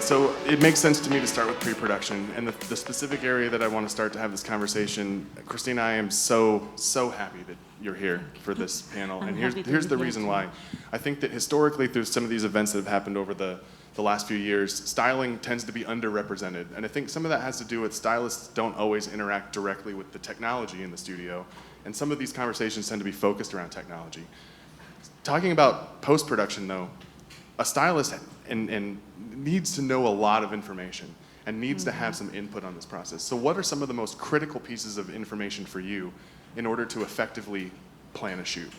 So it makes sense to me to start with pre-production, and the specific area that I want to start to have this conversation. Cristina, I am so happy that you're here for this panel, and here's the reason why. I think that historically, through some of these events that have happened over the last few years, styling tends to be underrepresented, and I think some of that has to do with stylists don't always interact directly with the technology in the studio, and some of these conversations tend to be focused around technology. Talking about post-production, though, a stylist and needs to know a lot of information and needs to have some input on this process. So what are some of the most critical pieces of information for you in order to effectively plan a shoot?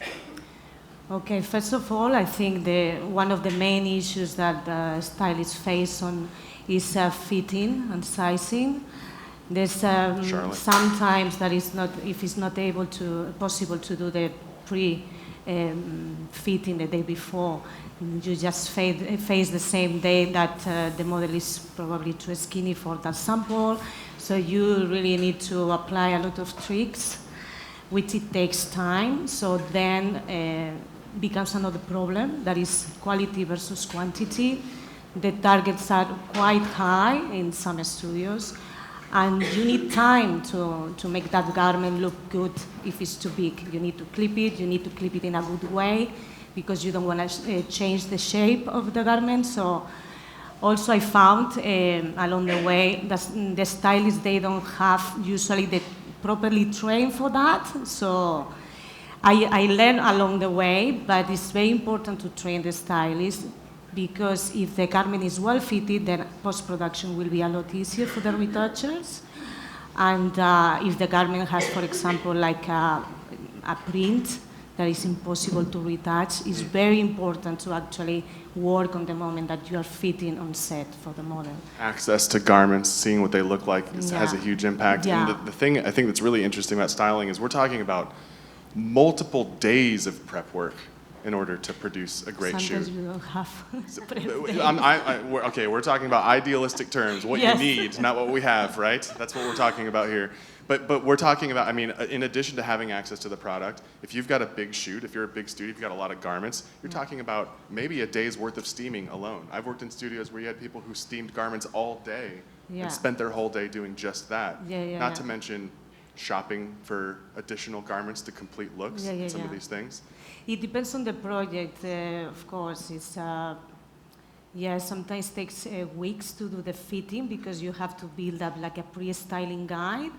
Okay, first of all, I think one of the main issues that stylists face is fitting and sizing. There's sometimes that is not, if it's not possible to do the fitting the day before, you just face the same day that the model is probably too skinny for that sample. So you really need to apply a lot of tricks, which it takes time. So then becomes another problem, that is quality versus quantity. The targets are quite high in some studios, and you need time to make that garment look good if it's too big. You need to clip it in a good way, because you don't want to change the shape of the garment. So also I found along the way that the stylists, they don't have usually the properly trained for that. So I learned along the way, but it's very important to train the stylist, because if the garment is well fitted, then post-production will be a lot easier for the retouchers. And if the garment has, for example, like a print that is impossible to retouch, it's very important to actually work on the moment that you are fitting on set for the model. Access to garments, seeing what they look like has a huge impact. Yeah. And the thing I think that's really interesting about styling is we're talking about multiple days of prep work in order to produce a great shoot. Sometimes you don't have okay, we're talking about idealistic terms, what you need, not what we have, right? That's what we're talking about here. But we're talking about, I mean, in addition to having access to the product, if you've got a big shoot, if you're a big studio, if you've got a lot of garments, you're talking about maybe a day's worth of steaming alone. I've worked in studios where you had people who steamed garments all day and spent their whole day doing just that. Not to mention shopping for additional garments to complete looks, some of these things. It depends on the project, of course. It's sometimes takes weeks to do the fitting, because you have to build up like a pre-styling guide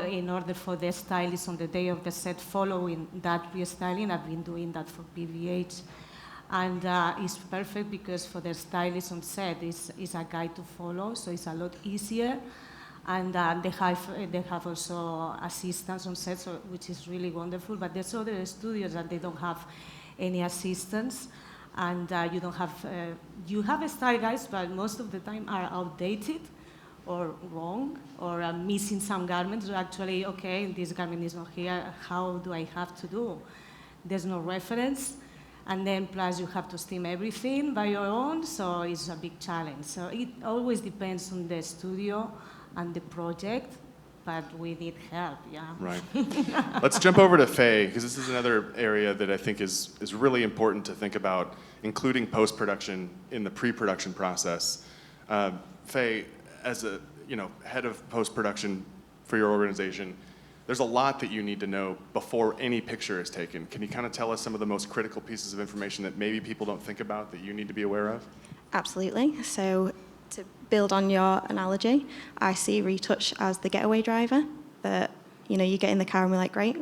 in order for the stylist on the day of the set following that pre-styling. I've been doing that for PVH. And it's perfect because for the stylist on set, it's a guide to follow, so it's a lot easier. And they have also assistants on set, which is really wonderful. But there's other studios that they don't have any assistants, and you don't have. You have style guides, but most of the time are outdated, or wrong, or missing some garments. So actually, okay, this garment is not here. How do I have to do? There's no reference. And then plus you have to steam everything by your own, so it's a big challenge. So it always depends on the studio and the project, but we need help, Right. Let's jump over to Faye, because this is another area that I think is really important to think about, including post-production in the pre-production process. Faye, as a head of post-production for your organization, there's a lot that you need to know before any picture is taken. Can you kind of tell us some of the most critical pieces of information that maybe people don't think about that you need to be aware of? Absolutely. So to build on your analogy, I see retouch as the getaway driver, that you get in the car and we're like, great,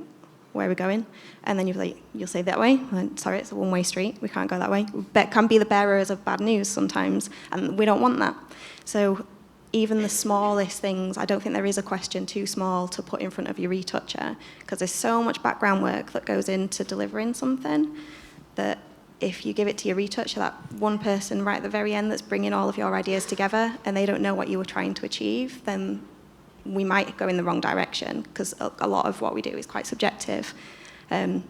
where are we going? And then you'll say that way. And, sorry, it's a one-way street. We can't go that way. We can be the bearers of bad news sometimes, and we don't want that. So even the smallest things, I don't think there is a question too small to put in front of your retoucher, because there's so much background work that goes into delivering something that if you give it to your retoucher, that one person right at the very end that's bringing all of your ideas together, and they don't know what you were trying to achieve, then we might go in the wrong direction, because a lot of what we do is quite subjective.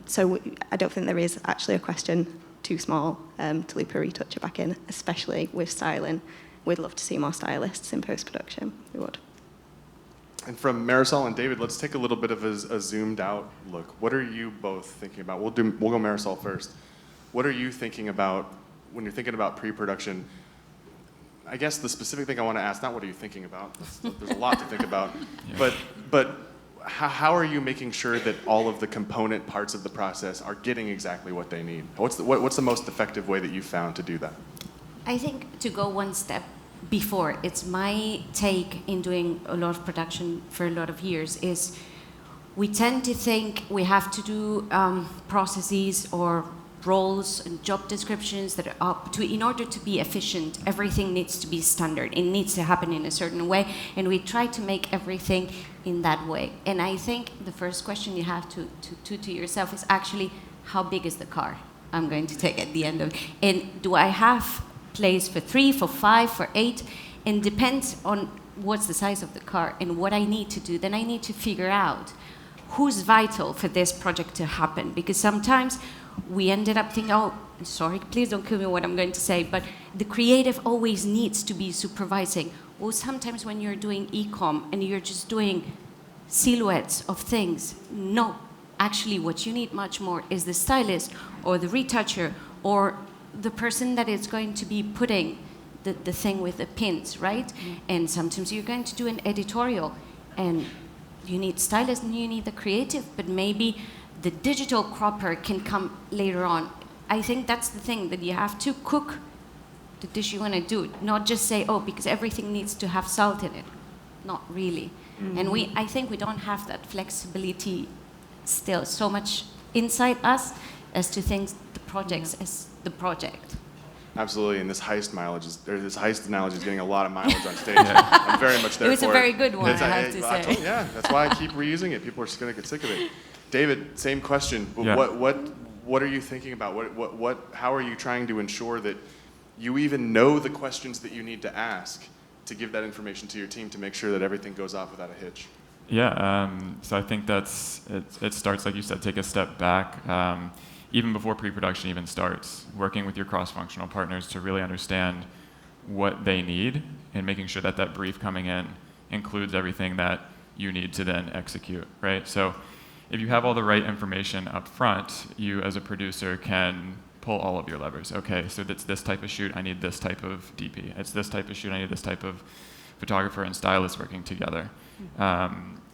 So I don't think there is actually a question too small to loop a retoucher back in, especially with styling. We'd love to see more stylists in post-production. We would. And from Marysol and David, let's take a little bit of a zoomed out look. What are you both thinking about? We'll go Marysol first. What are you thinking about when you're thinking about pre-production? I guess the specific thing I want to ask, not what are you thinking about, there's a lot to think about, but how are you making sure that all of the component parts of the process are getting exactly what they need? What's the most effective way that you've found to do that? I think to go one step before, it's my take in doing a lot of production for a lot of years, is we tend to think we have to do processes or roles and job descriptions that are up to, in order to be efficient, everything needs to be standard. It needs to happen in a certain way, and we try to make everything in that way. And I think the first question you have to yourself is actually, how big is the car I'm going to take at the end of it? And do I have place for 3, for 5, for 8? And depends on what's the size of the car and what I need to do. Then I need to figure out who's vital for this project to happen, because sometimes we ended up thinking, oh, sorry, please don't kill me what I'm going to say, but the creative always needs to be supervising. Or sometimes when you're doing e-com and you're just doing silhouettes of things, no, actually what you need much more is the stylist or the retoucher or the person that is going to be putting the thing with the pins, right? Mm-hmm. And sometimes you're going to do an editorial and you need stylist and you need the creative, but maybe the digital cropper can come later on. I think that's the thing, that you have to cook the dish you want to do, not just say, oh, because everything needs to have salt in it. Not really. Mm-hmm. And I think we don't have that flexibility still so much inside us as to think the projects as the project. Absolutely, and this heist analogy is getting a lot of mileage on stage. I'm very much there for it. It was a very good one, I have to say. Yeah, that's why I keep reusing it. People are just going to get sick of it. David, same question. Yeah. What are you thinking about? How are you trying to ensure that you even know the questions that you need to ask to give that information to your team to make sure that everything goes off without a hitch? Yeah, so I think it starts, like you said, take a step back. Even before pre-production even starts, working with your cross-functional partners to really understand what they need and making sure that that brief coming in includes everything that you need to then execute, right? So if you have all the right information up front, you as a producer can pull all of your levers. Okay, so it's this type of shoot, I need this type of DP. It's this type of shoot, I need this type of photographer and stylist working together.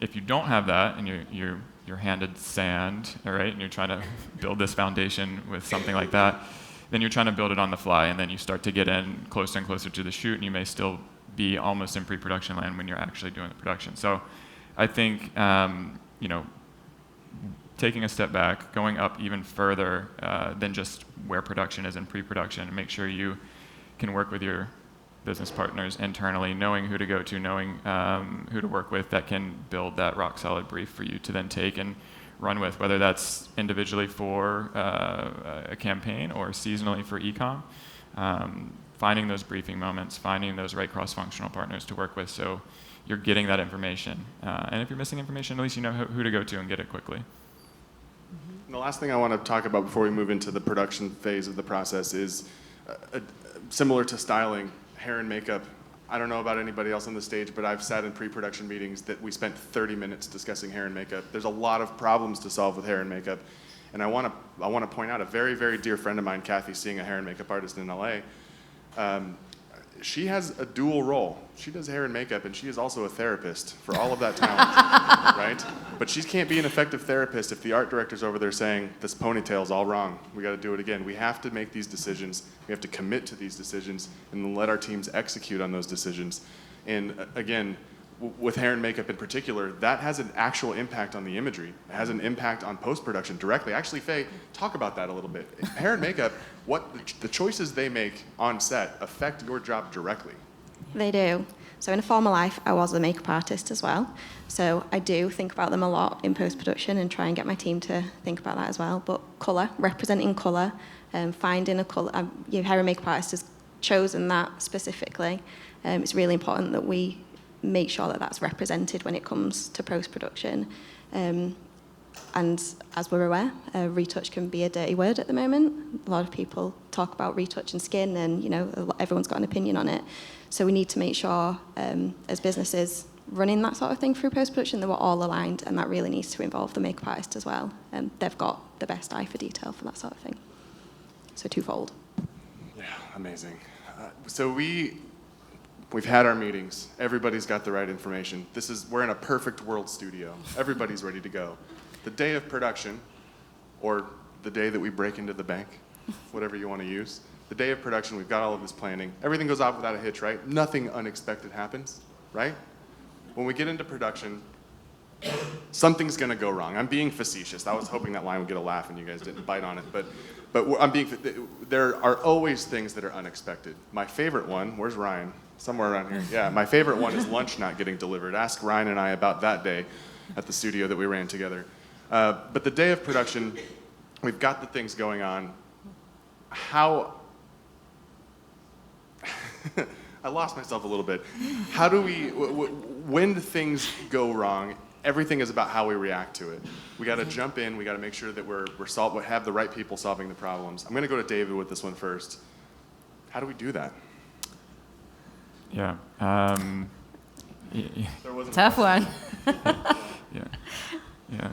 If you don't have that and you're handed sand, all right, and you're trying to build this foundation with something like that, then you're trying to build it on the fly, and then you start to get in closer and closer to the shoot, and you may still be almost in pre-production land when you're actually doing the production. So I think, taking a step back, going up even further than just where production is in pre-production, and make sure you can work with your business partners internally, knowing who to go to, knowing who to work with that can build that rock solid brief for you to then take and run with, whether that's individually for a campaign or seasonally for e-com. Finding those briefing moments, finding those right cross-functional partners to work with so you're getting that information. And if you're missing information, at least you know who to go to and get it quickly. And the last thing I want to talk about before we move into the production phase of the process is similar to styling, hair and makeup. I don't know about anybody else on the stage, but I've sat in pre-production meetings that we spent 30 minutes discussing hair and makeup. There's a lot of problems to solve with hair and makeup. And I want to point out a very, very dear friend of mine, Kathy, seeing a hair and makeup artist in LA. She has a dual role. She does hair and makeup, and she is also a therapist for all of that talent, right? But she can't be an effective therapist if the art director's over there saying, this ponytail's all wrong. We got to do it again. We have to make these decisions. We have to commit to these decisions and then let our teams execute on those decisions. And again, with hair and makeup in particular, that has an actual impact on the imagery. It has an impact on post-production directly. Actually, Faye, talk about that a little bit. Hair and makeup, the choices they make on set affect your job directly. They do. So in a former life, I was a makeup artist as well. So I do think about them a lot in post-production and try and get my team to think about that as well. But colour, representing colour, finding a colour, your hair and makeup artist has chosen that specifically. It's really important that we make sure that that's represented when it comes to post-production. And as we're aware, retouch can be a dirty word at the moment. A lot of people talk about retouch and skin, and everyone's got an opinion on it. So we need to make sure, as businesses running that sort of thing through post-production, that we're all aligned, and that really needs to involve the makeup artist as well. They've got the best eye for detail for that sort of thing. So twofold. Yeah, amazing. So we We've had our meetings. Everybody's got the right information. We're in a perfect world studio. Everybody's ready to go. The day of production, or the day that we break into the bank, whatever you want to use. The day of production, we've got all of this planning. Everything goes off without a hitch, right? Nothing unexpected happens, right? When we get into production, something's going to go wrong. I'm being facetious. I was hoping that line would get a laugh and you guys didn't bite on it, but there are always things that are unexpected. My favorite one, where's Ryan? Somewhere around here. Yeah, my favorite one is lunch not getting delivered. Ask Ryan and I about that day at the studio that we ran together. But the day of production, we've got the things going on. I lost myself a little bit. How do we, when things go wrong, everything is about how we react to it. We got to jump in. We got to make sure that we have the right people solving the problems. I'm going to go to David with this one first. How do we do that? Yeah. Tough one. Yeah.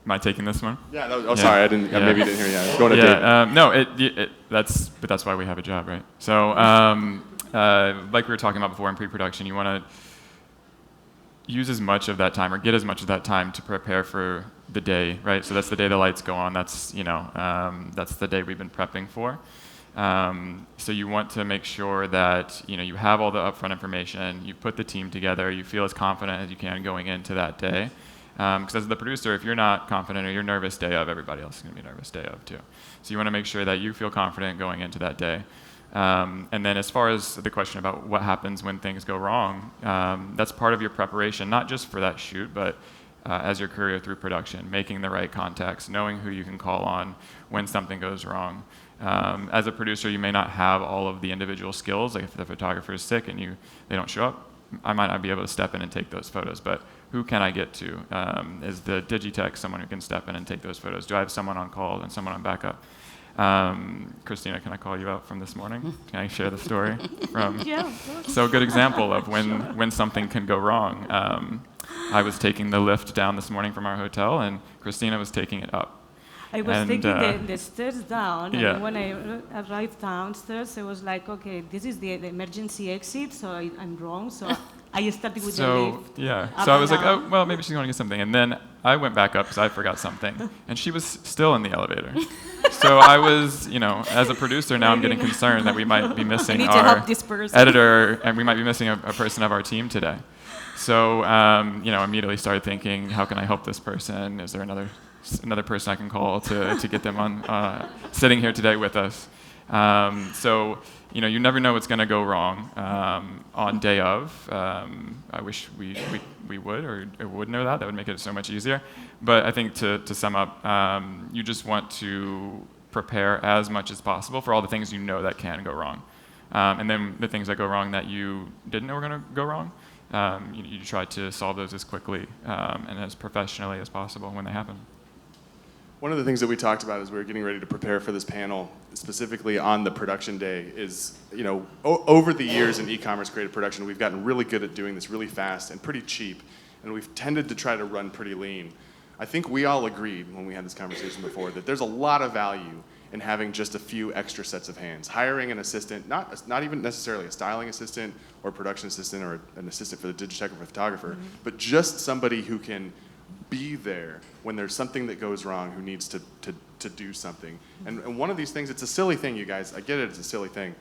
Am I taking this one? Yeah. Sorry, I maybe didn't hear you. I was going to David. No, that's why we have a job, right? So, like we were talking about before in pre-production, you want to use as much of that time, or get as much of that time to prepare for the day, right? So that's the day the lights go on. That's that's the day we've been prepping for. So you want to make sure that you have all the upfront information, you put the team together, you feel as confident as you can going into that day. Because as the producer, if you're not confident or you're nervous day of, everybody else is going to be nervous day of too. So you want to make sure that you feel confident going into that day. And then as far as the question about what happens when things go wrong, that's part of your preparation, not just for that shoot, but as your career through production, making the right contacts, knowing who you can call on when something goes wrong. As a producer, you may not have all of the individual skills. Like if the photographer is sick and they don't show up, I might not be able to step in and take those photos. But who can I get to? Is the Digitech someone who can step in and take those photos? Do I have someone on call and someone on backup? Cristina, can I call you out from this morning? Can I share the story from? Yeah, of course. So a good example of when something can go wrong. I was taking the lift down this morning from our hotel, and Cristina was taking it up. I was taking the stairs down, Yeah. and when I arrived downstairs, I was like, okay, this is the emergency exit, so I'm wrong. So I started with the lift. Yeah. Up So I and was like, down. oh, well, maybe she's going to get something. And then I went back up because I forgot something. And she was still in the elevator. So I was, as a producer now, I'm getting concerned that we might be missing need to our help this person. editor, and we might be missing a person of our team today. So, immediately started thinking, how can I help this person? Is there another person I can call to get them on sitting here today with us? So, you never know what's going to go wrong on day of. I wish we would or would know that. That would make it so much easier. But I think to sum up, you just want to prepare as much as possible for all the things that can go wrong. And then the things that go wrong that you didn't know were going to go wrong, you try to solve those as quickly and as professionally as possible when they happen. One of the things that we talked about as we were getting ready to prepare for this panel, specifically on the production day, is, over the years in e-commerce creative production, we've gotten really good at doing this really fast and pretty cheap, and we've tended to try to run pretty lean. I think we all agreed when we had this conversation before that there's a lot of value in having just a few extra sets of hands. Hiring an assistant, not even necessarily a styling assistant or a production assistant or an assistant for the Digitech or photographer, but just somebody who can be there when there's something that goes wrong, who needs to do something. And one of these things, it's a silly thing, you guys. I get it, it's a silly thing.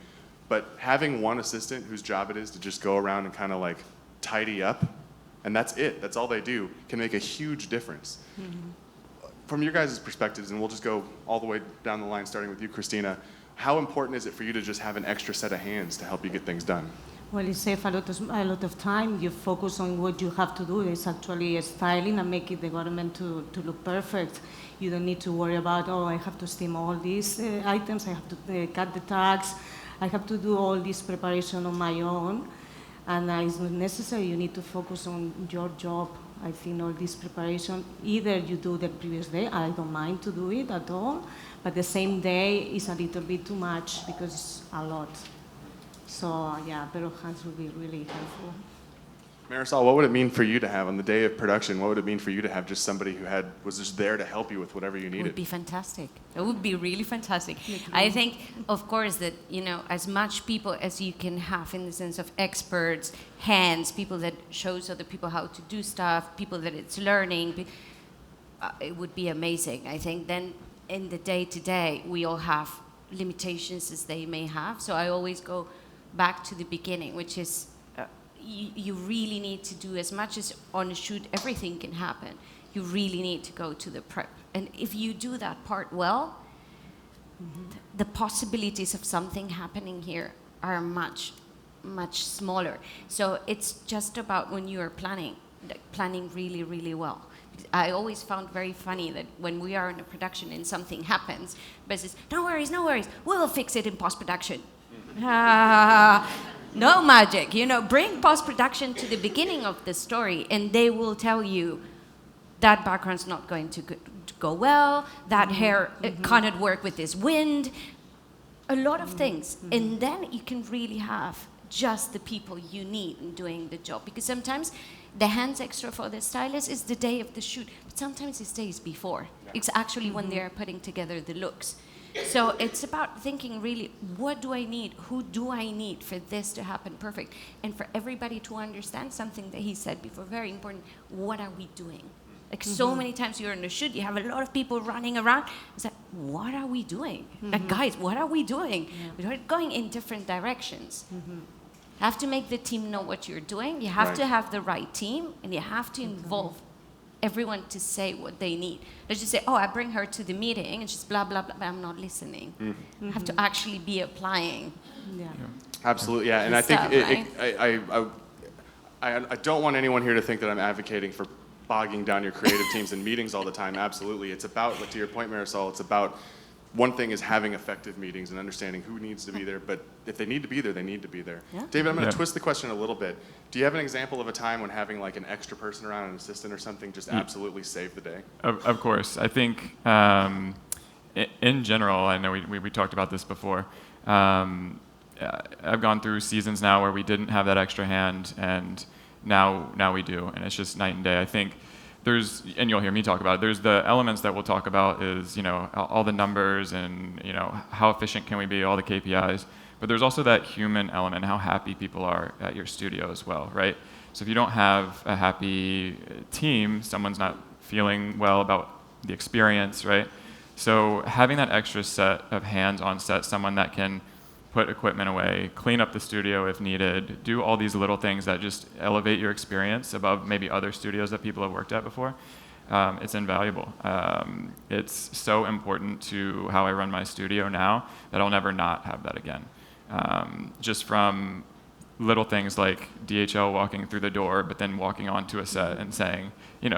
But having one assistant whose job it is to just go around and kind of like tidy up, and that's it, that's all they do, can make a huge difference. From your guys' perspectives, and we'll just go all the way down the line, starting with you, Cristina, how important is it for you to just have an extra set of hands to help you get things done? Well, it saves a lot of time. You focus on what you have to do. It's actually styling and making the garment to look perfect. You don't need to worry about, I have to steam all these items, I have to cut the tags, I have to do all this preparation on my own. And it's not necessary. You need to focus on your job. I think all this preparation, either you do the previous day, I don't mind to do it at all, but the same day is a little bit too much because it's a lot. So yeah, a pair of hands would be really helpful. Marysol, what would it mean for you to have on the day of production? What would it mean for you to have just somebody who was just there to help you with whatever you It needed? would be fantastic. It would be really fantastic. I think, of course, that as much people as you can have in the sense of experts, hands, people that shows other people how to do stuff, people that it's learning, it would be amazing. I think then in the day-to-day, we all have limitations as they may have. So I always go back to the beginning, which is you really need to do as much as on a shoot, everything can happen. You really need to go to the prep. And if you do that part well, the possibilities of something happening here are much, much smaller. So it's just about when you are planning really, really well. I always found very funny that when we are in a production and something happens, but says, no worries, we'll fix it in post-production. No magic, bring post-production to the beginning of the story and they will tell you that background's not going to go well, that hair cannot work with this wind, a lot of things. And then you can really have just the people you need in doing the job. Because sometimes the hands extra for the stylist is the day of the shoot, but sometimes it's days before. It's actually when they're putting together the looks. So it's about thinking really, what do I need? Who do I need for this to happen perfect? And for everybody to understand something that he said before, very important, what are we doing? Like so many times you're in a shoot, you have a lot of people running around. It's like, what are we doing? Like, guys, what are we doing? Yeah. We're going in different directions. You have to make the team know what you're doing. You have to have the right team, and you have to involve everyone to say what they need. Let's just say, oh, I bring her to the meeting, and she's blah, blah, blah, but I'm not listening. I have to actually be applying. Yeah. Absolutely, yeah. And I think I don't want anyone here to think that I'm advocating for bogging down your creative teams in meetings all the time. Absolutely. It's about, like, to your point, Marysol, it's about, one thing is having effective meetings and understanding who needs to be there, but if they need to be there, they need to be there. Yeah. David, I'm going to twist the question a little bit. Do you have an example of a time when having like an extra person around, an assistant or something, just absolutely saved the day? Of course. I think in general, I know we talked about this before, I've gone through seasons now where we didn't have that extra hand, and now we do, and it's just night and day. I think there's, and you'll hear me talk about it, there's the elements that we'll talk about is, all the numbers and, how efficient can we be, all the KPIs. But there's also that human element, how happy people are at your studio as well, right? So if you don't have a happy team, someone's not feeling well about the experience, right? So having that extra set of hands on set, someone that can put equipment away, clean up the studio if needed, do all these little things that just elevate your experience above maybe other studios that people have worked at before, it's invaluable. It's so important to how I run my studio now that I'll never not have that again. Just from little things like DHL walking through the door, but then walking onto a set and saying,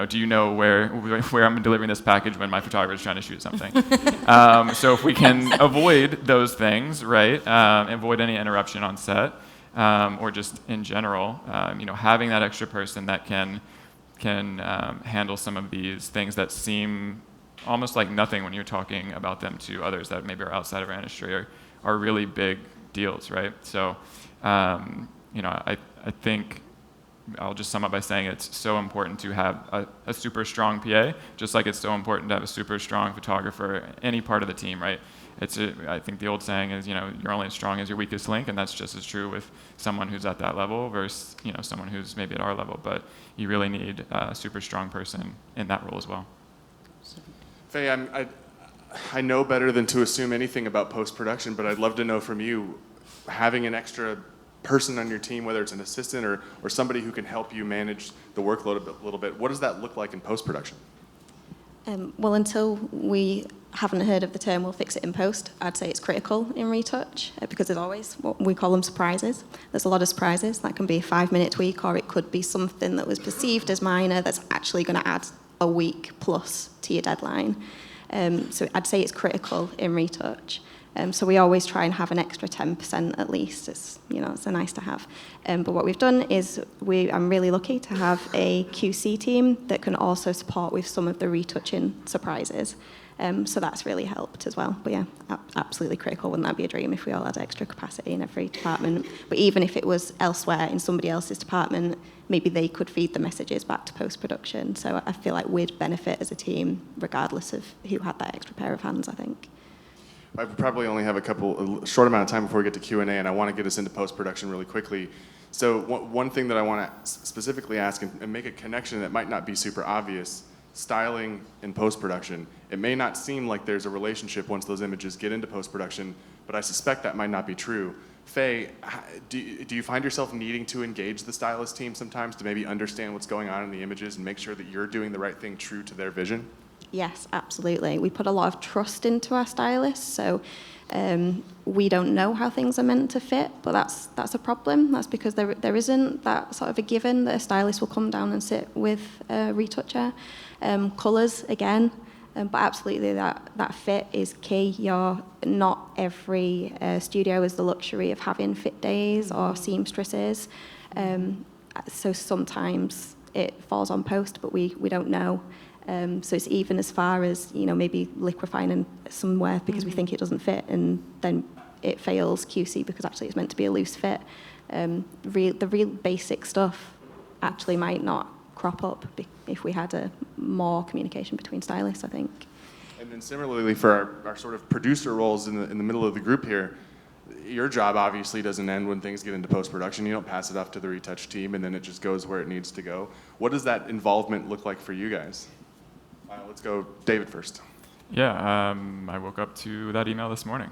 do you know where I'm delivering this package when my photographer is trying to shoot something? So if we can avoid those things, right, avoid any interruption on set, or just in general, having that extra person that can handle some of these things that seem almost like nothing when you're talking about them to others that maybe are outside of our industry are really big deals, right? So, I think I'll just sum up by saying it's so important to have a super strong PA, just like it's so important to have a super strong photographer, any part of the team, right? I think the old saying is, you're only as strong as your weakest link, and that's just as true with someone who's at that level versus, someone who's maybe at our level. But you really need a super strong person in that role as well. Faye, I know better than to assume anything about post-production, but I'd love to know from you, having an extra person on your team, whether it's an assistant or somebody who can help you manage the workload a little bit, what does that look like in post-production? Well, until we haven't heard of the term "we'll fix it in post," I'd say it's critical in retouch, because there's always what we call them surprises. There's a lot of surprises. That can be a 5-minute tweak, or it could be something that was perceived as minor that's actually going to add a week plus to your deadline. So I'd say it's critical in retouch. So we always try and have an extra 10% at least. It's a nice to have. But what we've done is I'm really lucky to have a QC team that can also support with some of the retouching surprises. So that's really helped as well. But yeah, absolutely critical. Wouldn't that be a dream if we all had extra capacity in every department? But even if it was elsewhere in somebody else's department, maybe they could feed the messages back to post-production. So I feel like we'd benefit as a team regardless of who had that extra pair of hands, I think. I probably only have a short amount of time before we get to Q&A, and I want to get us into post-production really quickly. So one thing that I want to specifically ask and make a connection that might not be super obvious, styling and post-production. It may not seem like there's a relationship once those images get into post-production, but I suspect that might not be true. Faye, do you find yourself needing to engage the stylist team sometimes to maybe understand what's going on in the images and make sure that you're doing the right thing true to their vision? Yes, absolutely. We put a lot of trust into our stylists, so we don't know how things are meant to fit, but that's a problem. That's because there isn't that sort of a given that a stylist will come down and sit with a retoucher. Colours, again, but absolutely that fit is key. Not every studio has the luxury of having fit days or seamstresses, so sometimes it falls on post, but we don't know. So it's even as far as, maybe liquefying somewhere because we think it doesn't fit, and then it fails QC because actually it's meant to be a loose fit. The real basic stuff actually might not crop up if we had more communication between stylists, I think. And then similarly for our sort of producer roles in the middle of the group here, your job obviously doesn't end when things get into post-production. You don't pass it off to the retouch team and then it just goes where it needs to go. What does that involvement look like for you guys? Let's go David first. Yeah, I woke up to that email this morning,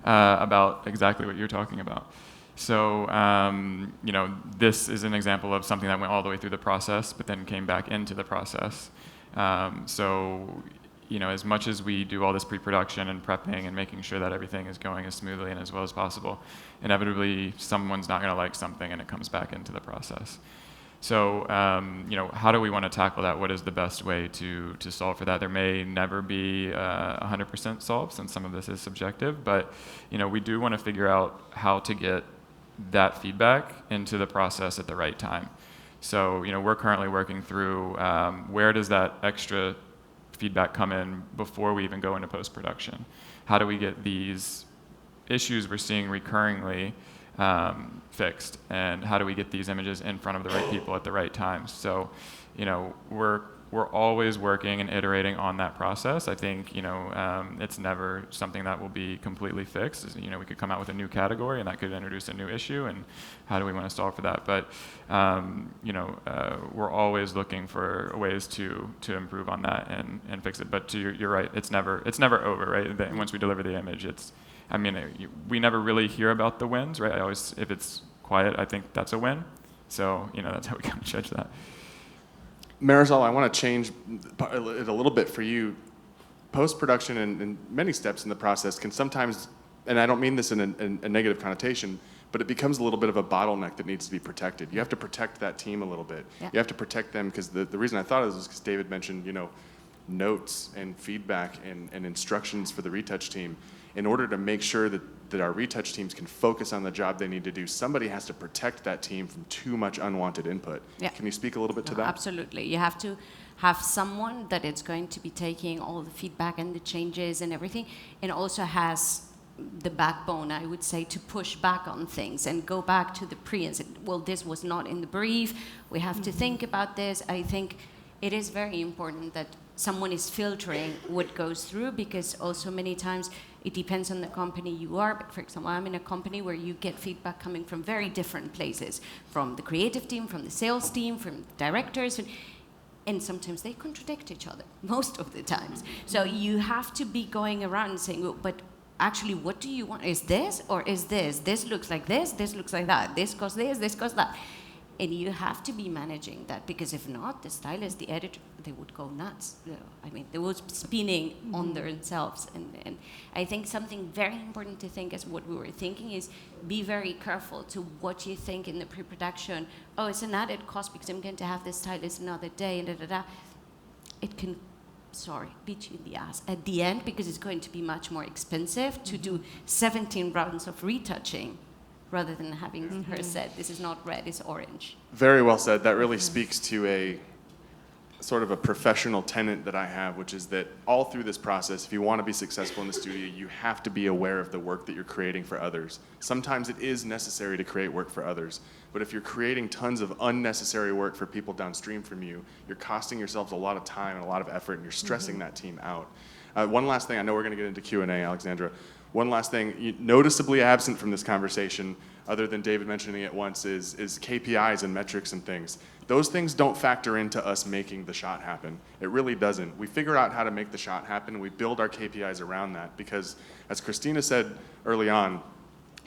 about exactly what you're talking about. So, this is an example of something that went all the way through the process, but then came back into the process. As much as we do all this pre-production and prepping and making sure that everything is going as smoothly and as well as possible, inevitably someone's not going to like something and it comes back into the process. So, how do we want to tackle that? What is the best way to solve for that? There may never be 100% solved, since some of this is subjective, but, we do want to figure out how to get that feedback into the process at the right time. So, we're currently working through where does that extra feedback come in before we even go into post-production? How do we get these issues we're seeing recurringly fixed, and how do we get these images in front of the right people at the right time? So, we're always working and iterating on that process. I think, it's never something that will be completely fixed. We could come out with a new category and that could introduce a new issue, and how do we want to solve for that? But, we're always looking for ways to improve on that and fix it. But you're right, it's never over, right? Once we deliver the image, we never really hear about the wins, right? If it's quiet, I think that's a win. So, that's how we kind of judge that. Marysol, I want to change it a little bit for you. Post-production and many steps in the process can sometimes, and I don't mean this in a negative connotation, but it becomes a little bit of a bottleneck that needs to be protected. You have to protect that team a little bit. Yeah. You have to protect them, because the reason I thought of this is because David mentioned, notes and feedback and instructions for the retouch team. In order to make sure that our retouch teams can focus on the job they need to do, somebody has to protect that team from too much unwanted input. Yeah. Can you speak a little bit to that? Absolutely. You have to have someone that is going to be taking all the feedback and the changes and everything, and also has the backbone, I would say, to push back on things and go back to the pre and say, well, this was not in the brief. We have to think about this. I think it is very important that someone is filtering what goes through, because also many times it depends on the company you are. But for example, I'm in a company where you get feedback coming from very different places, from the creative team, from the sales team, from directors, and sometimes they contradict each other, most of the times. So you have to be going around and saying, well, but actually, what do you want? Is this or is this? This looks like this looks like that. This costs this costs that. And you have to be managing that, because if not, the stylist, the editor, they would go nuts. They would be spinning on themselves. And I think something very important to think, as what we were thinking, is be very careful to what you think in the pre-production. Oh, it's an added cost because I'm going to have this stylist another day, and da-da-da. It can beat you in the ass at the end, because it's going to be much more expensive to do 17 rounds of retouching rather than having her said, this is not red, it's orange. Very well said. That really speaks to a sort of a professional tenet that I have, which is that all through this process, if you want to be successful in the studio, you have to be aware of the work that you're creating for others. Sometimes it is necessary to create work for others, but if you're creating tons of unnecessary work for people downstream from you, you're costing yourselves a lot of time and a lot of effort, and you're stressing that team out. One last thing, I know we're going to get into Q&A, Alexandra. One last thing, noticeably absent from this conversation, other than David mentioning it once, is KPIs and metrics and things. Those things don't factor into us making the shot happen. It really doesn't. We figure out how to make the shot happen, and we build our KPIs around that, because as Cristina said early on,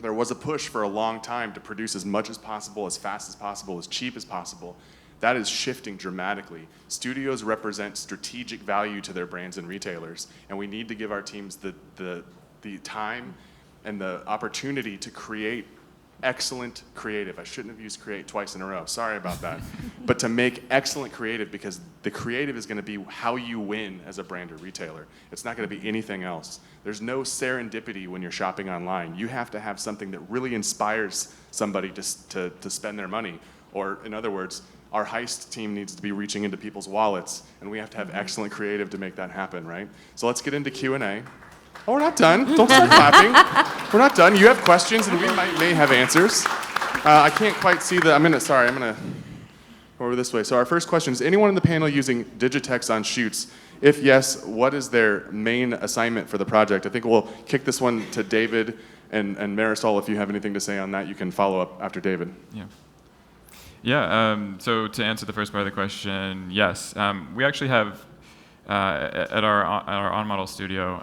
there was a push for a long time to produce as much as possible, as fast as possible, as cheap as possible. That is shifting dramatically. Studios represent strategic value to their brands and retailers, and we need to give our teams the time and the opportunity to create excellent creative. I shouldn't have used create twice in a row. Sorry about that. But to make excellent creative, because the creative is going to be how you win as a brand or retailer. It's not going to be anything else. There's no serendipity when you're shopping online. You have to have something that really inspires somebody to spend their money. Or in other words, our heist team needs to be reaching into people's wallets, and we have to have excellent creative to make that happen, right? So let's get into Q&A. Oh, we're not done. Don't start clapping. We're not done. You have questions, and we may have answers. I can't quite see I'm gonna go over this way. So our first question is, anyone in the panel using Digitex on shoots? If yes, what is their main assignment for the project? I think we'll kick this one to David and Marysol. If you have anything to say on that, you can follow up after David. So to answer the first part of the question, yes. We actually have, at our on-model studio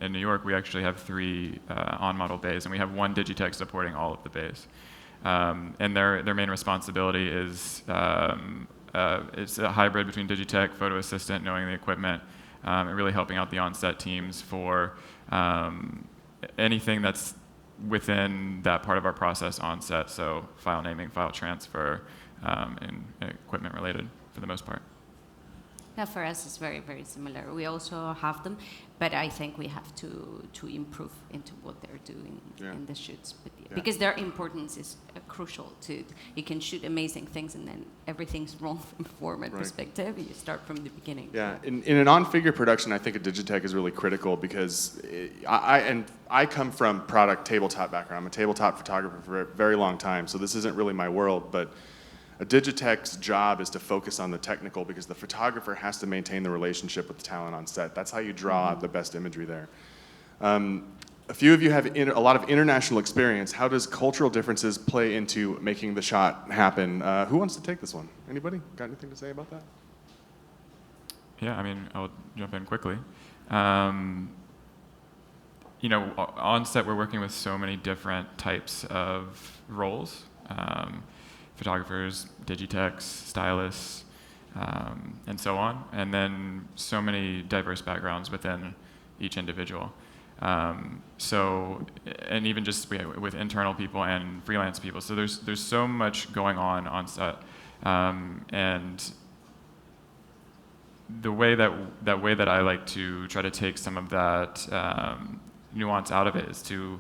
in New York, we actually have 3 on-model bays, and we have 1 Digitex supporting all of the bays. And their main responsibility is it's a hybrid between Digitech, photo assistant, knowing the equipment, and really helping out the on-set teams for anything that's within that part of our process on set, so file naming, file transfer, and equipment related for the most part. Yeah, for us it's very, very similar. We also have them, but I think we have to improve into what they're doing in the shoots. Because their importance is crucial to, you can shoot amazing things and then everything's wrong from a format perspective. You start from the beginning. Yeah, in an on-figure production, I think a Digitech is really critical, because I come from product tabletop background. I'm a tabletop photographer for a very long time, so this isn't really my world, but a Digitech's job is to focus on the technical, because the photographer has to maintain the relationship with the talent on set. That's how you draw out the best imagery there. A few of you have a lot of international experience. How does cultural differences play into making the shot happen? Who wants to take this one? Anybody got anything to say about that? Yeah, I mean, I'll jump in quickly. On set we're working with so many different types of roles. Photographers, Digitex, stylists, and so on. And then so many diverse backgrounds within each individual. And even just with internal people and freelance people. So there's so much going on set. And the way that I like to try to take some of that nuance out of it is to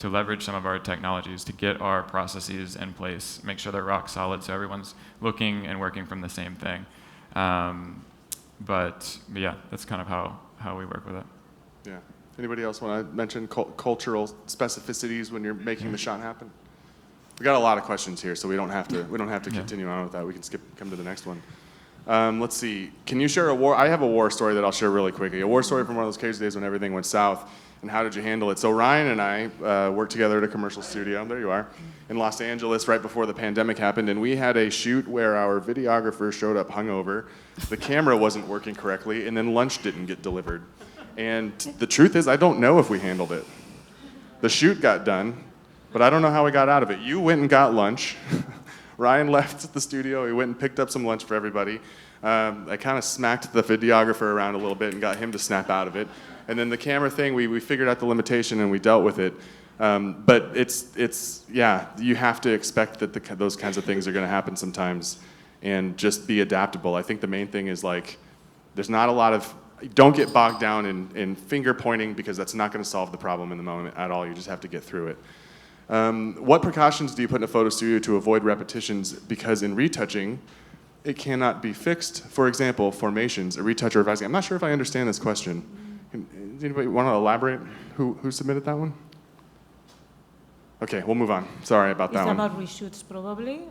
leverage some of our technologies to get our processes in place, make sure they're rock solid so everyone's looking and working from the same thing. But yeah, that's kind of how we work with it. Yeah. Anybody else want to mention cultural specificities when you're making the shot happen? We got a lot of questions here, so we don't have to continue on with that. We can come to the next one. Let's see. Can you share I have a war story that I'll share really quickly. A war story from one of those crazy days when everything went south. And how did you handle it? So Ryan and I worked together at a commercial studio, there you are, in Los Angeles right before the pandemic happened, and we had a shoot where our videographer showed up hungover, the camera wasn't working correctly, and then lunch didn't get delivered. And the truth is, I don't know if we handled it. The shoot got done, but I don't know how we got out of it. You went and got lunch. Ryan left the studio, he went and picked up some lunch for everybody. I kind of smacked the videographer around a little bit and got him to snap out of it. And then the camera thing, we figured out the limitation and we dealt with it. But it's you have to expect that those kinds of things are going to happen sometimes, and just be adaptable. I think the main thing is there's not a lot of don't get bogged down in finger pointing, because that's not going to solve the problem in the moment at all. You just have to get through it. What precautions do you put in a photo studio to avoid repetitions? Because in retouching, it cannot be fixed. For example, formations, a retoucher advising. I'm not sure if I understand this question. Does anybody want to elaborate? Who submitted that one? Okay, we'll move on. Sorry about that one. It's about reshoots, probably.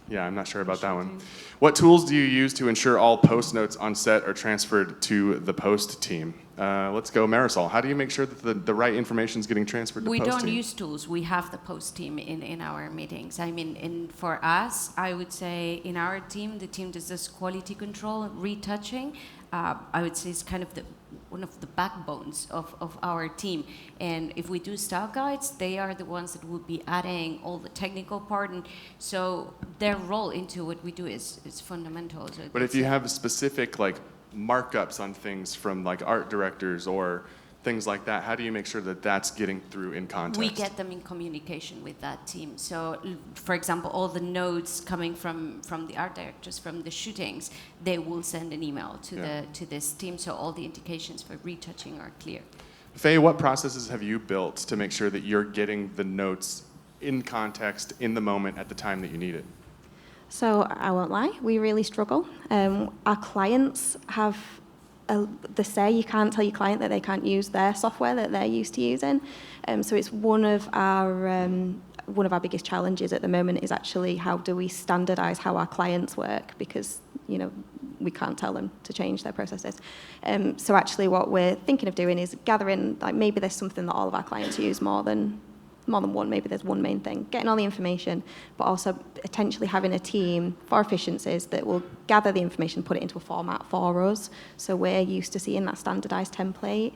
Yeah, I'm not sure about that one. What tools do you use to ensure all post notes on set are transferred to the post team? Let's go, Marysol. How do you make sure that the right information is getting transferred to the post team? We don't use tools. We have the post team in our meetings. I mean, for us, I would say in our team, the team does this quality control, retouching. I would say it's kind of one of the backbones of our team. And if we do style guides, they are the ones that will be adding all the technical part. And so their role into what we do is fundamental. So but if you have specific like markups on things from like art directors or things like that, how do you make sure that that's getting through in context? We get them in communication with that team. So, for example, all the notes coming from the art directors, from the shootings, they will send an email to this team, so all the indications for retouching are clear. Faye, what processes have you built to make sure that you're getting the notes in context, in the moment, at the time that you need it? So I won't lie, we really struggle. Our clients have the say. You can't tell your client that they can't use their software that they're used to using. So it's one of our biggest challenges at the moment is actually how do we standardize how our clients work, because we can't tell them to change their processes. So actually what we're thinking of doing is gathering, like maybe there's something that all of our clients use more than one, maybe there's one main thing, getting all the information, but also potentially having a team for efficiencies that will gather the information, put it into a format for us. So we're used to seeing that standardized template.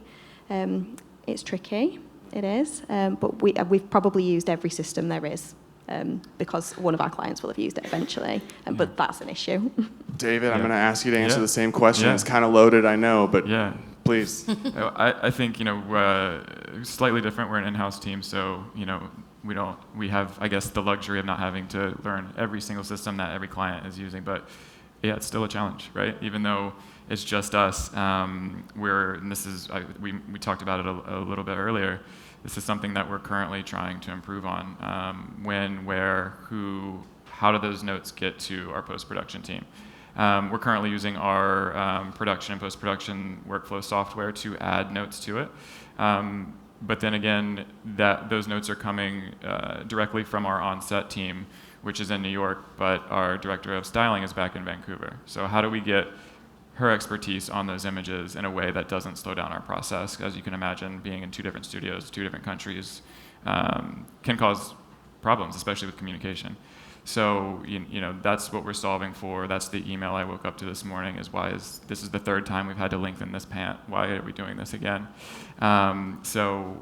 It's tricky, it is, but we've probably used every system there is, because one of our clients will have used it eventually, but that's an issue. David, I'm going to ask you to answer the same question. Yeah. It's kind of loaded, I know, but please. I think slightly different. We're an in-house team, so we have, I guess, the luxury of not having to learn every single system that every client is using. But yeah, it's still a challenge, right? Even though it's just us, we talked about it a little bit earlier. This is something that we're currently trying to improve on. When, where, who, how do those notes get to our post-production team? We're currently using our production and post-production workflow software to add notes to it. But then again, those notes are coming directly from our on-set team, which is in New York, but our director of styling is back in Vancouver. So how do we get her expertise on those images in a way that doesn't slow down our process? As you can imagine, being in 2 different studios, 2 different countries, can cause problems, especially with communication. So that's what we're solving for. That's the email I woke up to this morning. This is the 3rd time we've had to lengthen this pant. Why are we doing this again? So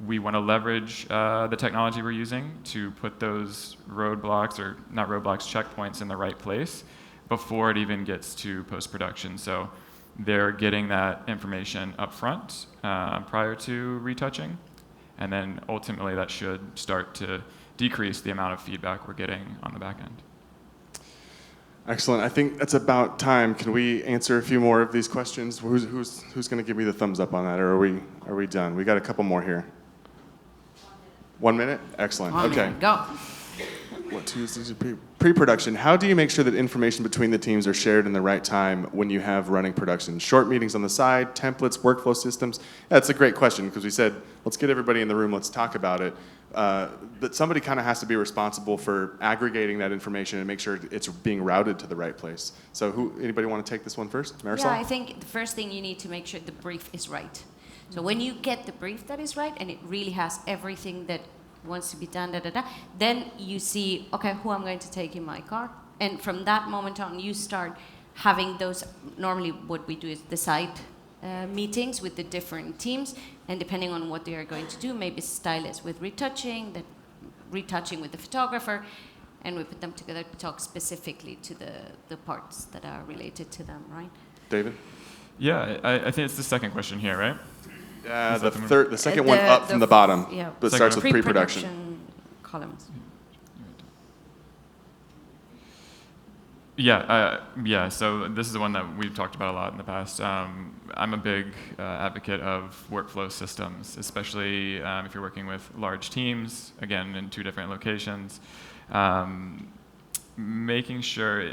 we want to leverage the technology we're using to put those roadblocks, or not roadblocks, checkpoints in the right place before it even gets to post-production. So they're getting that information up front prior to retouching, and then ultimately that should start to decrease the amount of feedback we're getting on the back end. Excellent. I think that's about time. Can we answer a few more of these questions? Who's going to give me the thumbs up on that, or are we done? We got a couple more here. 1 minute? Excellent. Okay. Go. What Tuesdays are pre-production? How do you make sure that information between the teams are shared in the right time when you have running production? Short meetings on the side, templates, workflow systems? That's a great question, because we said, let's get everybody in the room, let's talk about it. But somebody kind of has to be responsible for aggregating that information and make sure it's being routed to the right place. So anybody want to take this one first? Marysol? Yeah, I think the first thing you need to make sure the brief is right. So when you get the brief that is right, and it really has everything that wants to be done, then you see, okay, who I'm going to take in my car. And from that moment on, you start having those, normally what we do is the side meetings with the different teams, and depending on what they are going to do, maybe stylists with retouching with the photographer, and we put them together to talk specifically to the parts that are related to them, right? David? Yeah, I think it's the second question here, right? The second one up from the bottom, but starts with pre-production. Columns. Yeah. So this is the one that we've talked about a lot in the past. I'm a big advocate of workflow systems, especially if you're working with large teams, again, in 2 different locations. Making sure,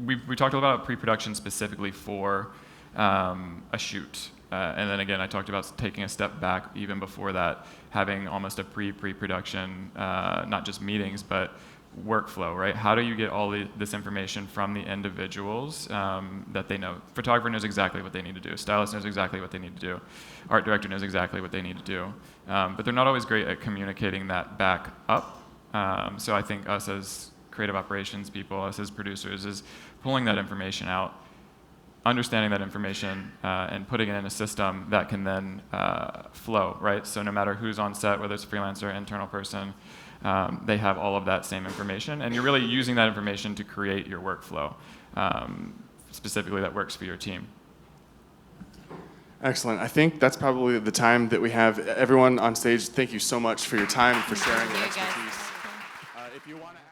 we talked about pre-production specifically for a shoot. And then again, I talked about taking a step back even before that, having almost a pre-production, not just meetings, but workflow, right? How do you get all this information from the individuals that they know? Photographer knows exactly what they need to do. Stylist knows exactly what they need to do. Art director knows exactly what they need to do. But they're not always great at communicating that back up. So I think us as creative operations people, us as producers, is pulling that information out, understanding that information, and putting it in a system that can then flow, right? So no matter who's on set, whether it's a freelancer, internal person, they have all of that same information, and you're really using that information to create your workflow, specifically that works for your team. Excellent. I think that's probably the time that we have. Everyone on stage, thank you so much for your time and for sharing your expertise. If you want to